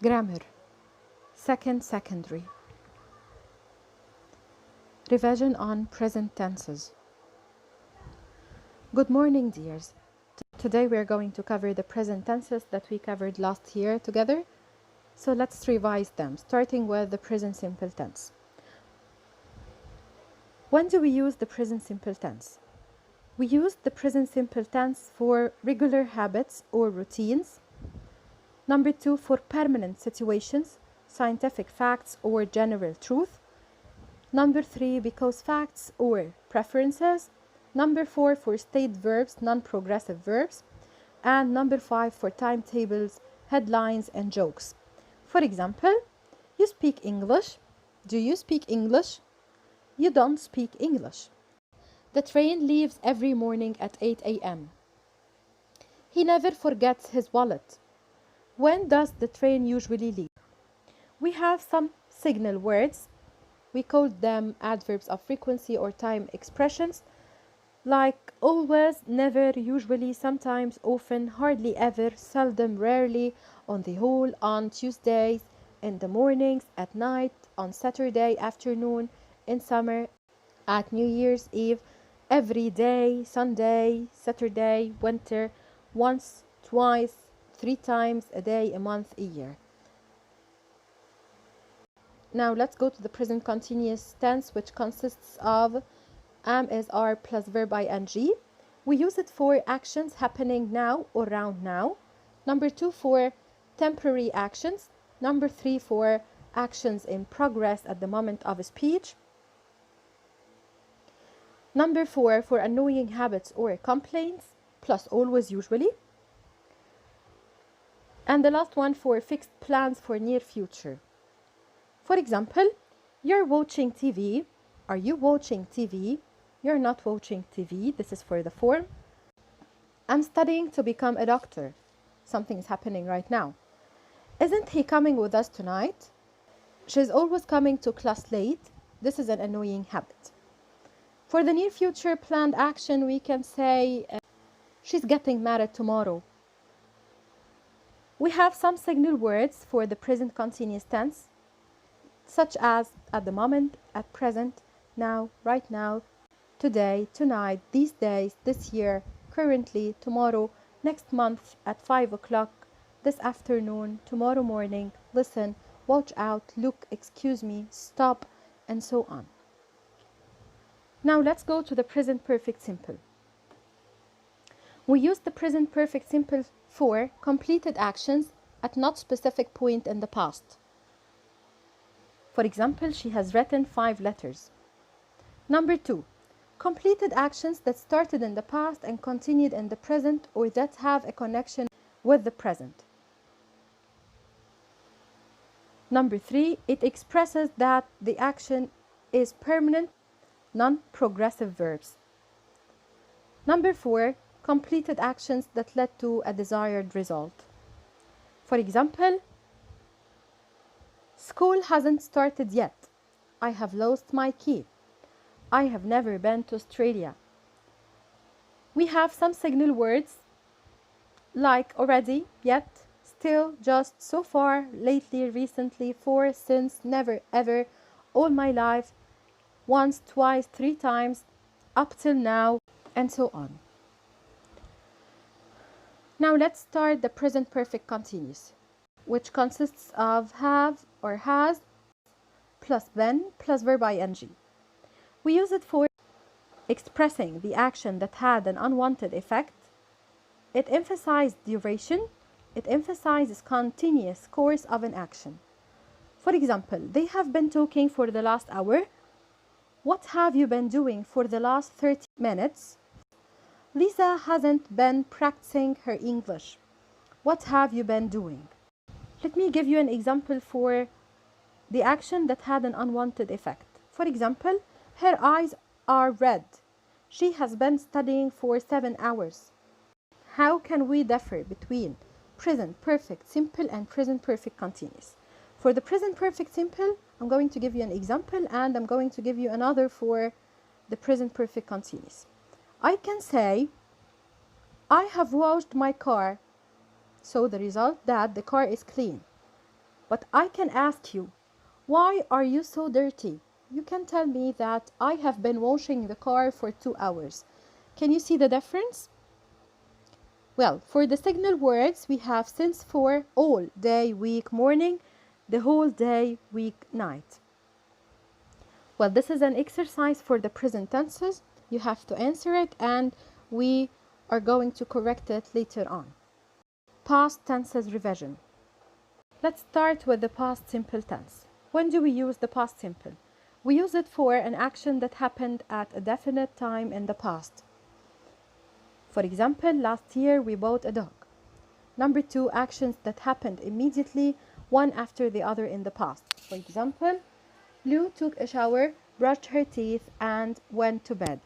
Grammar, second secondary. Revision on present tenses. Good morning, dears. Today we are going to cover the present tenses that we covered last year together. So let's revise them, starting with the present simple tense. When do we use the present simple tense? We use the present simple tense for regular habits or routines. Number 2, for permanent situations, scientific facts or general truth. Number 3, because facts or preferences. Number 4, for state verbs, non-progressive verbs. And number 5, for timetables, headlines, and jokes. For example, you speak English. Do you speak English? You don't speak English. The train leaves every morning at 8 a.m. He never forgets his wallet. When does the train usually leave? We have some signal words. We call them adverbs of frequency or time expressions, like always, never, usually, sometimes, often, hardly ever, seldom, rarely, on the whole, on Tuesdays, in the mornings, at night, on Saturday afternoon, in summer, at New Year's Eve, every day, Sunday, Saturday, winter, once, twice, 3 times a day, a month, a year. Now let's go to the present continuous tense, which consists of am, is, are plus verb ing. We use it for actions happening now or around now. Number 2, for temporary actions. Number 3, for actions in progress at the moment of a speech. Number 4, for annoying habits or complaints, plus always, usually. And the last one, for fixed plans for near future. For example, you're watching TV. Are you watching TV? You're not watching TV. This is for the form. I'm studying to become a doctor. Something is happening right now. Isn't he coming with us tonight? She's always coming to class late. This is an annoying habit. For the near future planned action, we can say she's getting married tomorrow. We have some signal words for the present continuous tense, such as at the moment, at present, now, right now, today, tonight, these days, this year, currently, tomorrow, next month, at 5 o'clock, this afternoon, tomorrow morning, listen, watch out, look, excuse me, stop, and so on. Now let's go to the present perfect simple. We use the present perfect simple for completed actions at not specific point in the past. For example, she has written 5 letters. Number 2, completed actions that started in the past and continued in the present or that have a connection with the present. Number 3, it expresses that the action is permanent, non-progressive verbs. Number 4, completed actions that led to a desired result. For example, school hasn't started yet. I have lost my key. I have never been to Australia. We have some signal words like already, yet, still, just, so far, lately, recently, for, since, never, ever, all my life, once, twice, 3 times, up till now, and so on. Now let's start the present perfect continuous, which consists of have or has plus been plus verb ing. We use it for expressing the action that had an unwanted effect. It emphasizes duration. It emphasizes continuous course of an action. For example, they have been talking for the last hour. What have you been doing for the last 30 minutes? Lisa hasn't been practicing her English. What have you been doing? Let me give you an example for the action that had an unwanted effect. For example, her eyes are red. She has been studying for 7 hours. How can we differ between present perfect simple and present perfect continuous? For the present perfect simple, I'm going to give you an example and I'm going to give you another for the present perfect continuous. I can say, I have washed my car. So the result that the car is clean. But I can ask you, why are you so dirty? You can tell me that I have been washing the car for 2 hours. Can you see the difference? Well, for the signal words, we have since for all, day, week, morning, the whole day, week, night. Well, this is an exercise for the present tenses. You have to answer it and we are going to correct it later on. Past tenses revision. Let's start with the past simple tense. When do we use the past simple? We use it for an action that happened at a definite time in the past. For example, last year we bought a dog. Number 2, actions that happened immediately, one after the other in the past. For example, Lou took a shower, brushed her teeth, and went to bed.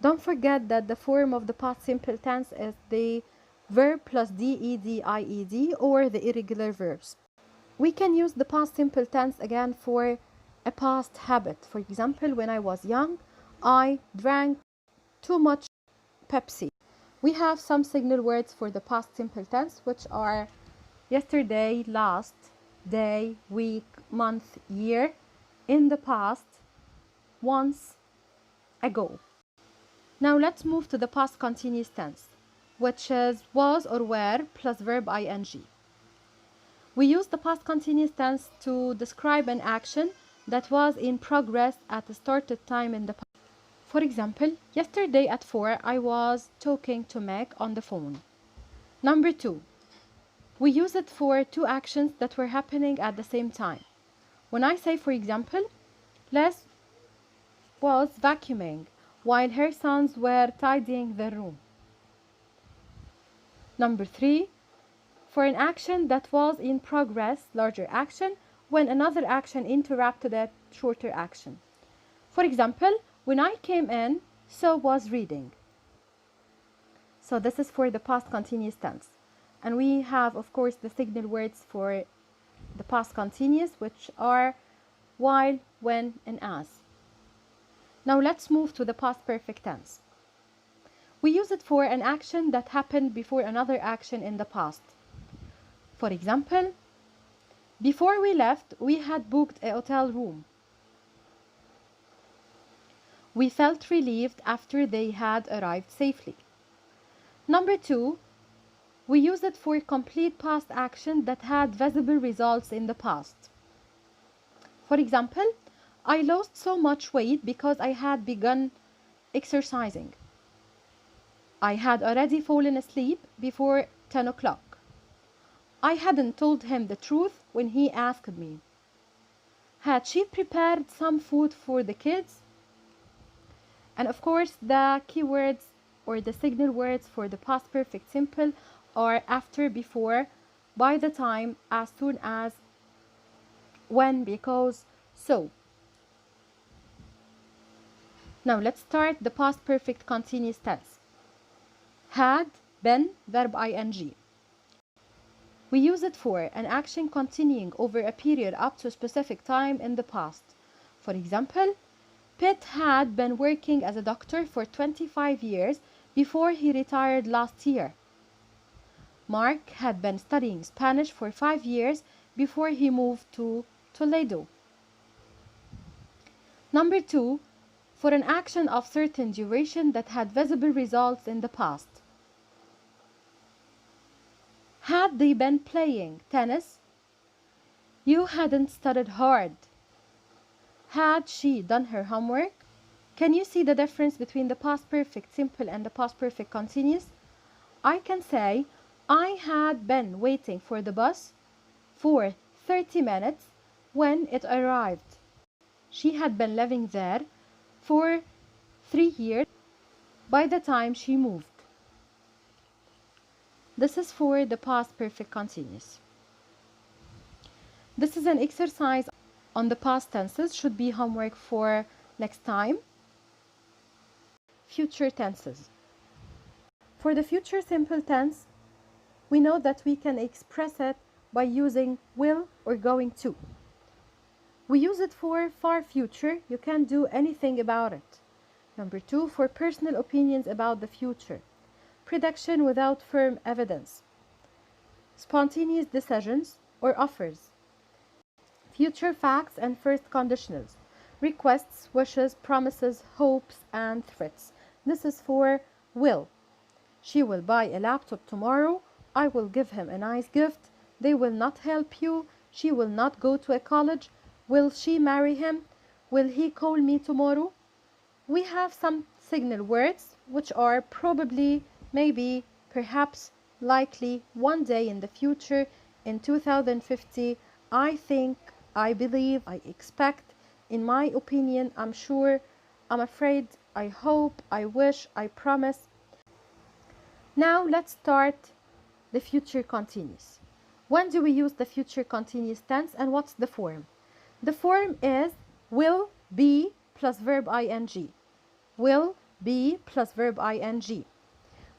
Don't forget that the form of the past simple tense is the verb plus ded, ied, or the irregular verbs. We can use the past simple tense again for a past habit. For example, when I was young, I drank too much Pepsi. We have some signal words for the past simple tense, which are yesterday, last, day, week, month, year, in the past, once, ago. Now let's move to the past continuous tense, which is was or were plus verb ing. We use the past continuous tense to describe an action that was in progress at the started time in the past. For example, yesterday at 4, I was talking to Meg on the phone. Number 2, we use it for two actions that were happening at the same time. When I say, for example, Les was vacuuming while her sons were tidying the room. Number 3, for an action that was in progress, larger action, when another action interrupted that shorter action. For example, when I came in, so was reading. So this is for the past continuous tense. And we have, of course, the signal words for the past continuous, which are while, when, and as. Now let's move to the past perfect tense. We use it for an action that happened before another action in the past. For example, before we left, we had booked a hotel room. We felt relieved after they had arrived safely. Number 2, we use it for complete past action that had visible results in the past. For example, I lost so much weight because I had begun exercising. I had already fallen asleep before 10 o'clock. I hadn't told him the truth when he asked me. Had she prepared some food for the kids? And of course, the keywords or the signal words for the past perfect simple are after, before, by the time, as soon as, when, because, so. Now let's start the past perfect continuous tense. Had, been, verb ing. We use it for an action continuing over a period up to a specific time in the past. For example, Pitt had been working as a doctor for 25 years before he retired last year. Mark had been studying Spanish for 5 years before he moved to Toledo. Number 2, for an action of certain duration that had visible results in the past. Had they been playing tennis? You hadn't studied hard. Had she done her homework? Can you see the difference between the past perfect simple and the past perfect continuous? I can say, I had been waiting for the bus for 30 minutes when it arrived. She had been living there for 3 years by the time she moved. This is for the past perfect continuous. This is an exercise on the past tenses, should be homework for next time. Future tenses. For the future simple tense, we know that we can express it by using will or going to. We use it for far future, you can't do anything about it. Number 2, for personal opinions about the future. Prediction without firm evidence. Spontaneous decisions or offers. future facts and first conditionals, requests, wishes, promises, hopes, and threats. This is for will. She will buy a laptop tomorrow. I will give him a nice gift. They will not help you. She will not go to a college. Will she marry him? Will he call me tomorrow? We have some signal words which are probably, maybe, perhaps, likely, one day in the future, in 2050, I think, I believe, I expect, in my opinion, I'm sure, I'm afraid, I hope, I wish, I promise. Now let's start the future continuous. When do we use the future continuous tense and what's the form? The form is will be plus verb ing. Will be plus verb ing.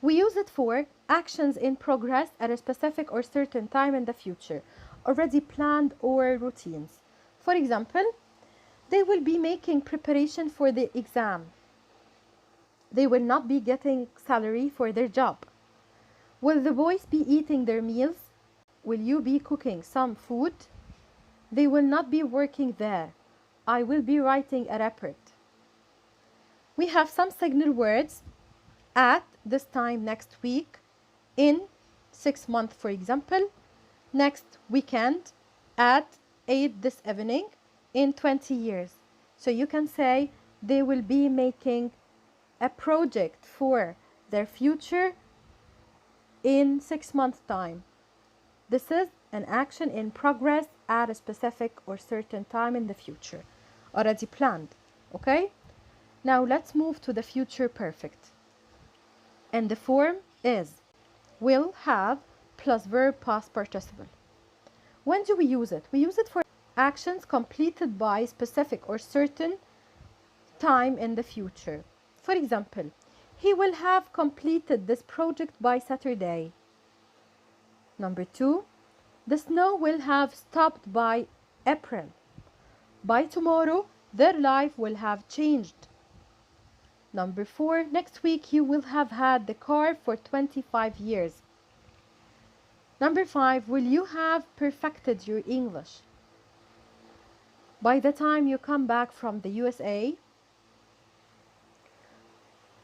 We use it for actions in progress at a specific or certain time in the future, already planned or routines. For example, they will be making preparation for the exam. They will not be getting salary for their job. Will the boys be eating their meals? Will you be cooking some food? They will not be working there. I will be writing a report. We have some signal words at this time next week, in 6 months, for example, next weekend, at 8 this evening, in 20 years. So you can say they will be making a project for their future in 6 months' time. This is an action in progress at a specific or certain time in the future, already planned. Okay? Now let's move to the future perfect. And the form is will have plus verb past participle. When do we use it? We use it for actions completed by specific or certain time in the future. For example, he will have completed this project by Saturday. Number 2, the snow will have stopped by April. By tomorrow, their life will have changed. Number 4, next week you will have had the car for 25 years. Number 5, will you have perfected your English? By the time you come back from the USA,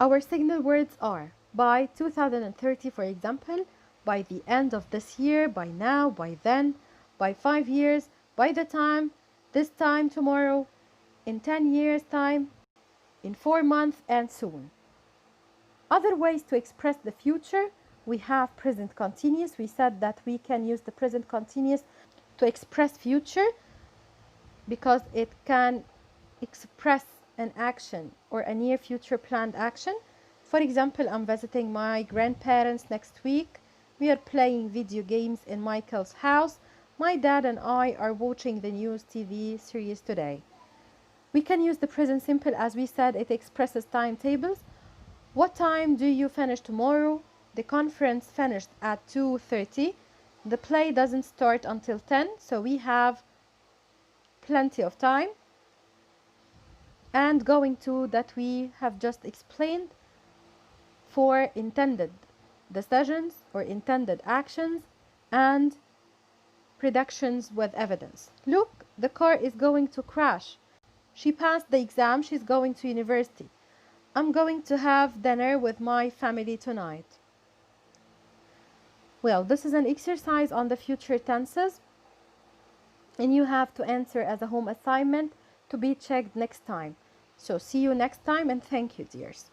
our signal words are by 2030, for example, by the end of this year, by now, by then, by 5 years, by the time, this time tomorrow, in 10 years' time, in 4 months, and soon. Other ways to express the future, we have present continuous. We said that we can use the present continuous to express future because it can express an action or a near future planned action. For example, I'm visiting my grandparents next week. We are playing video games in Michael's house. My dad and I are watching the news TV series today. We can use the present simple, as we said, it expresses timetables. What time do you finish tomorrow? The conference finished at 2:30. The play doesn't start until 10, so we have plenty of time. And going to that we have just explained for intended decisions or intended actions and predictions with evidence. Look, the car is going to crash. She passed the exam, she's going to university. I'm going to have dinner with my family tonight. Well, this is an exercise on the future tenses, and you have to answer as a home assignment to be checked next time. So see you next time, and thank you, dears.